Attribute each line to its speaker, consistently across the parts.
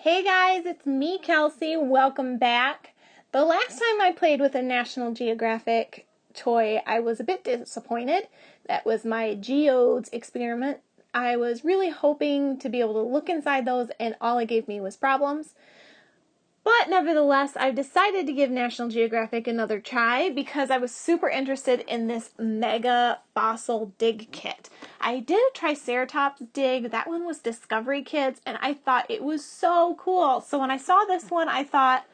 Speaker 1: Hey guys, it's me, Kelsey. Welcome back. The last time I played with a National Geographic toy, I was a bit disappointed. That was my geodes experiment. I was really hoping to be able to look inside those, and all it gave me was problems. But nevertheless, I've decided to give National Geographic another try because I was super interested in this mega fossil dig kit. I did a Triceratops dig. That one was Discovery Kids, and I thought it was so cool. So when I saw this one, I thought,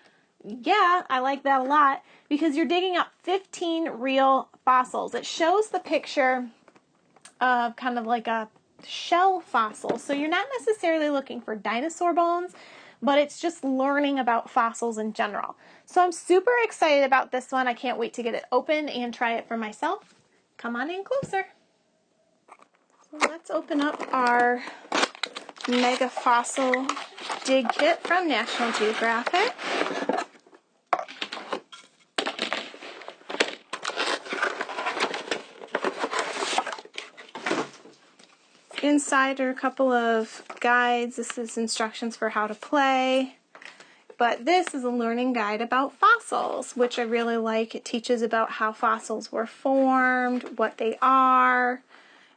Speaker 1: yeah, I like that a lot because you're digging up 15 real fossils. It shows the picture of kind of like a shell fossil. So you're not necessarily looking for dinosaur bones, but it's just learning about fossils in general. So I'm super excited about this one. I can't wait to get it open and try it for myself. Come on in closer. So let's open up our Mega Fossil Dig Kit from National Geographic. Inside are a couple of guides. This is instructions for how to play. But this is a learning guide about fossils, which I really like. It teaches about how fossils were formed, what they are,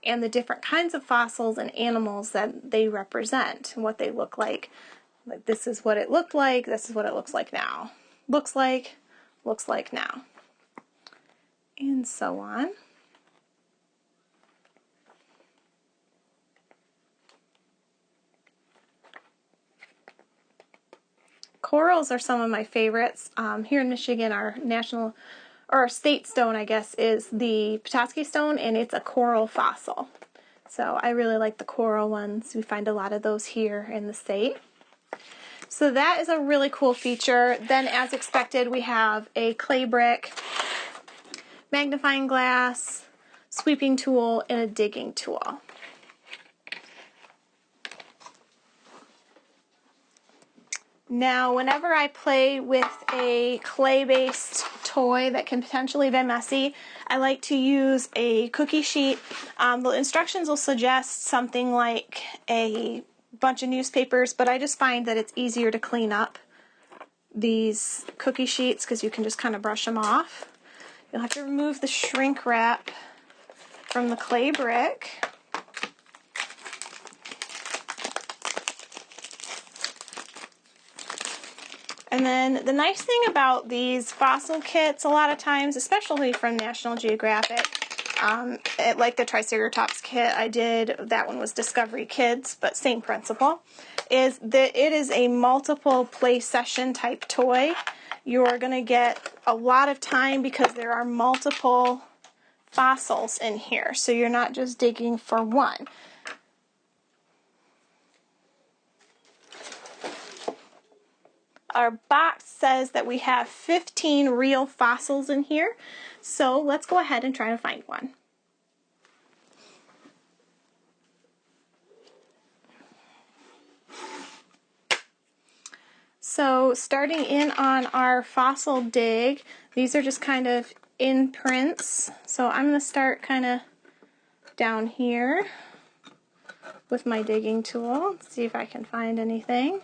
Speaker 1: and the different kinds of fossils and animals that they represent, what they look like. Like this is what it looked like, this is what it looks like now. Looks like now. And so on. Corals are some of my favorites. Here in Michigan, our national, or our state stone, I guess, is the Petoskey stone, and it's a coral fossil. So I really like the coral ones. We find a lot of those here in the state. So that is a really cool feature. Then, as expected, we have a clay brick, magnifying glass, sweeping tool, and a digging tool. Now, whenever I play with a clay-based toy that can potentially be messy, I like to use a cookie sheet. The instructions will suggest something like a bunch of newspapers, but I just find that it's easier to clean up these cookie sheets because you can just kind of brush them off. You'll have to remove the shrink wrap from the clay brick. And then the nice thing about these fossil kits, a lot of times, especially from National Geographic, like the Triceratops kit I did, that one was Discovery Kids, but same principle, is that it is a multiple play session type toy. You're going to get a lot of time because there are multiple fossils in here, so you're not just digging for one. Our box says that we have 15 real fossils in here, so let's go ahead and try to find one. So starting in on our fossil dig, these are just kind of imprints. So I'm going to start kind of down here with my digging tool, see if I can find anything.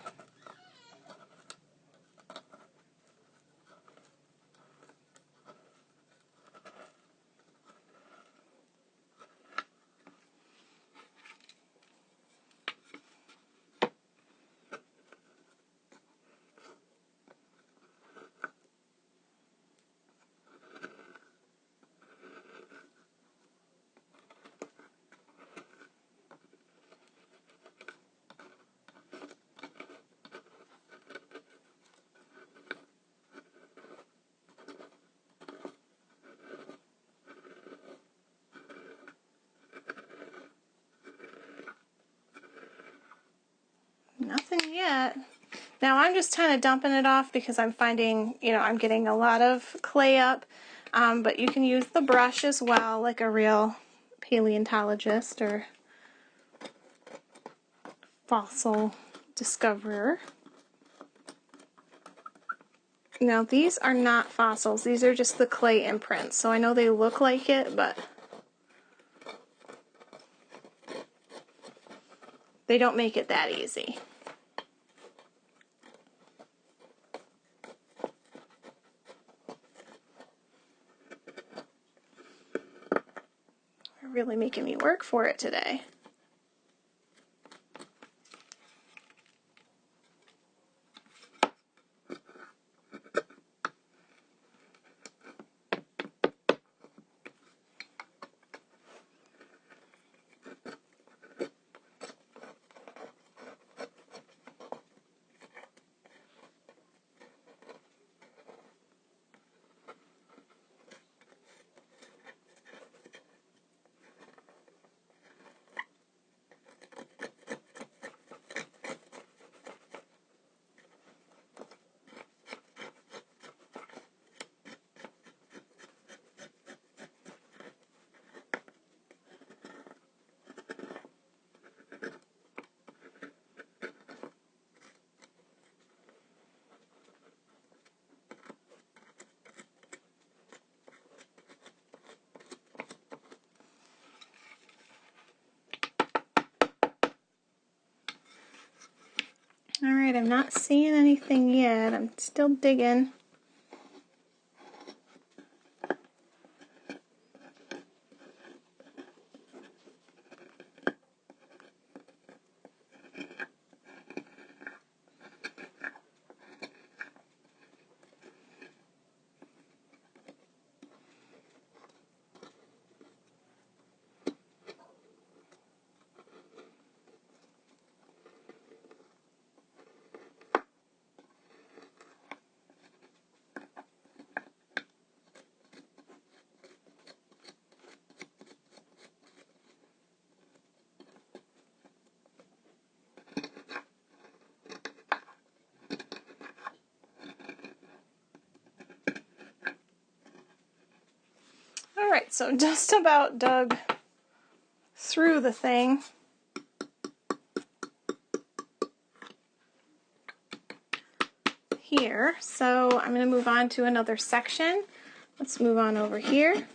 Speaker 1: Nothing yet. Now I'm just kind of dumping it off because I'm finding, I'm getting a lot of clay up, but you can use the brush as well, like a real paleontologist or fossil discoverer. Now these are not fossils, these are just the clay imprints, so I know they look like it, but they don't make it that easy. You're really making me work for it today. Alright, I'm not seeing anything yet. I'm still digging. Alright, so just about dug through the thing. Here, so I'm going to move on to another section. Let's move on over here.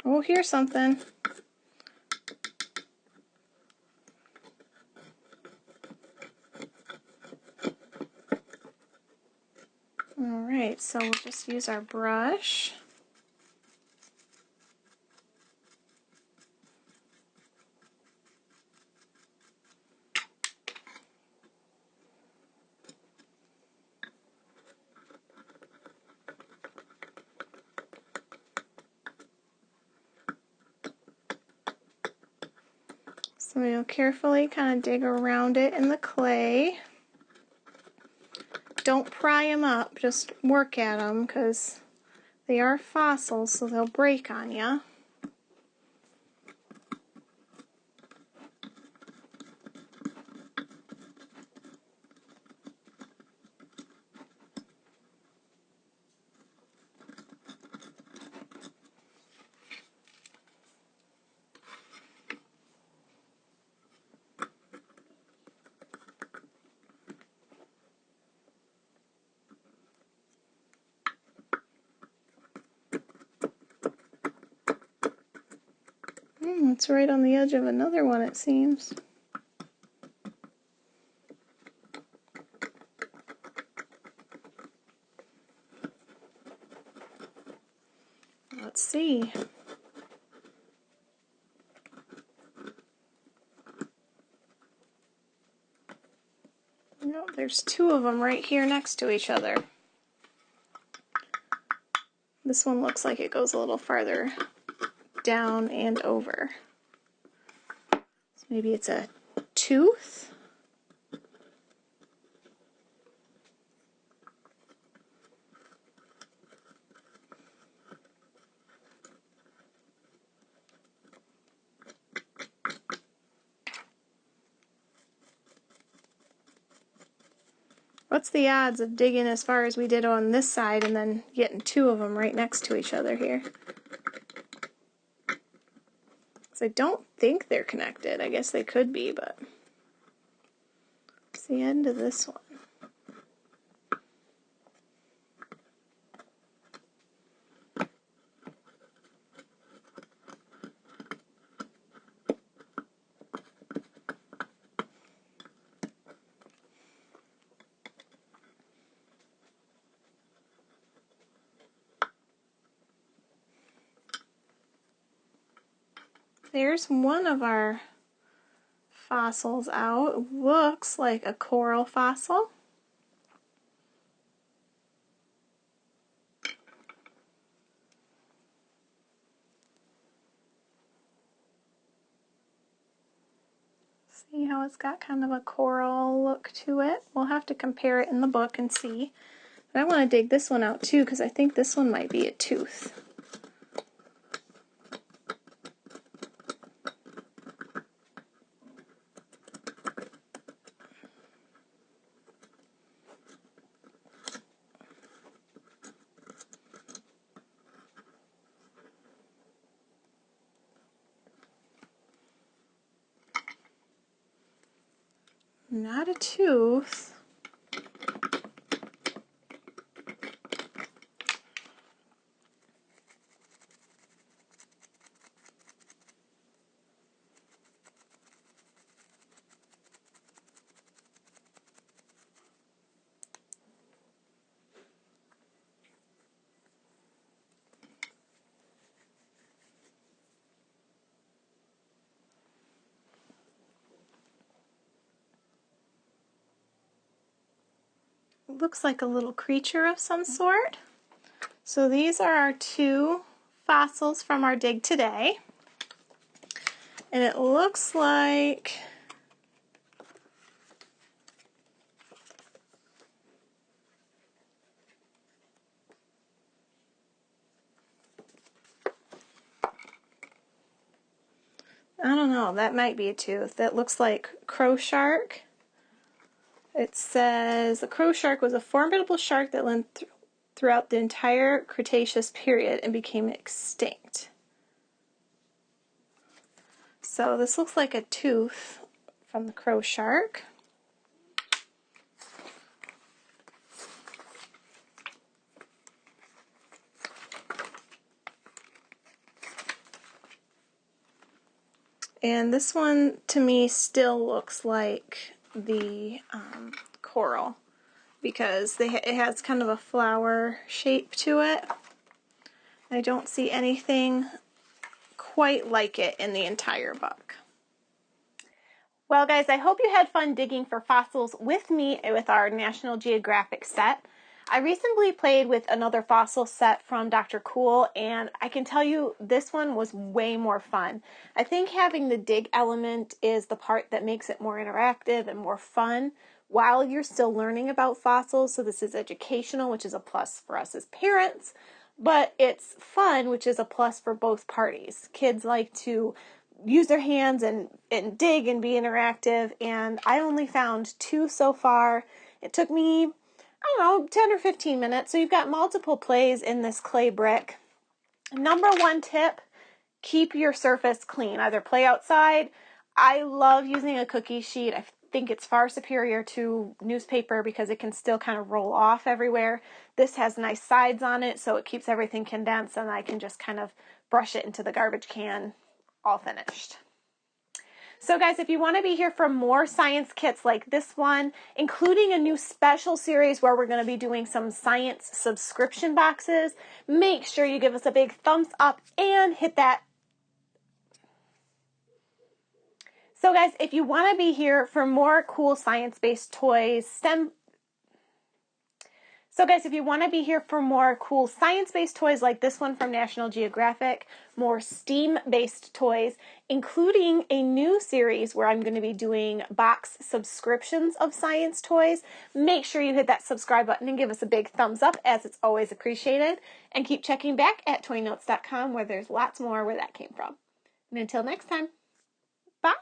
Speaker 1: Oh, here's something. Alright, so we'll just use our brush. So we'll carefully kind of dig around it in the clay. Don't pry them up, just work at them because they are fossils, so they'll break on you. It's right on the edge of another one, it seems. Let's see. No, there's two of them right here next to each other. This one looks like it goes a little farther down and over. So maybe it's a tooth? What's the odds of digging as far as we did on this side and then getting two of them right next to each other here? Because I don't think they're connected. I guess they could be, but it's the end of this one. There's one of our fossils out. It looks like a coral fossil. See how it's got kind of a coral look to it? We'll have to compare it in the book and see. But I want to dig this one out too because I think this one might be a tooth. Not a tooth. It looks like a little creature of some sort. So these are our two fossils from our dig today. And it looks like I don't know, that might be a tooth. That looks like crow shark. It says the crow shark was a formidable shark that lived throughout the entire Cretaceous period and became extinct. So this looks like a tooth from the crow shark. And this one to me still looks like the coral because it has kind of a flower shape to it. I don't see anything quite like it in the entire book. Well guys, I hope you had fun digging for fossils with me with our National Geographic set. I recently played with another fossil set from Dr. Cool, and I can tell you this one was way more fun. I think having the dig element is the part that makes it more interactive and more fun while you're still learning about fossils. So this is educational, which is a plus for us as parents, but it's fun, which is a plus for both parties. Kids like to use their hands and dig and be interactive, and I only found two so far. It took me, I don't know, 10 or 15 minutes. So you've got multiple plays in this clay brick. Number one tip, keep your surface clean. Either play outside. I love using a cookie sheet. I think it's far superior to newspaper because it can still kind of roll off everywhere. This has nice sides on it, so it keeps everything condensed, and I can just kind of brush it into the garbage can, all finished. So guys, if you want to be here for more science kits like this one, including a new special series where we're going to be doing some science subscription boxes, make sure you give us a big thumbs up and hit that. So guys, if you want to be here for more cool science-based toys, if you want to be here for more cool science-based toys like this one from National Geographic, more STEAM-based toys, including a new series where I'm going to be doing box subscriptions of science toys, make sure you hit that subscribe button and give us a big thumbs up, as it's always appreciated. And keep checking back at toynotes.com where there's lots more where that came from. And until next time, bye!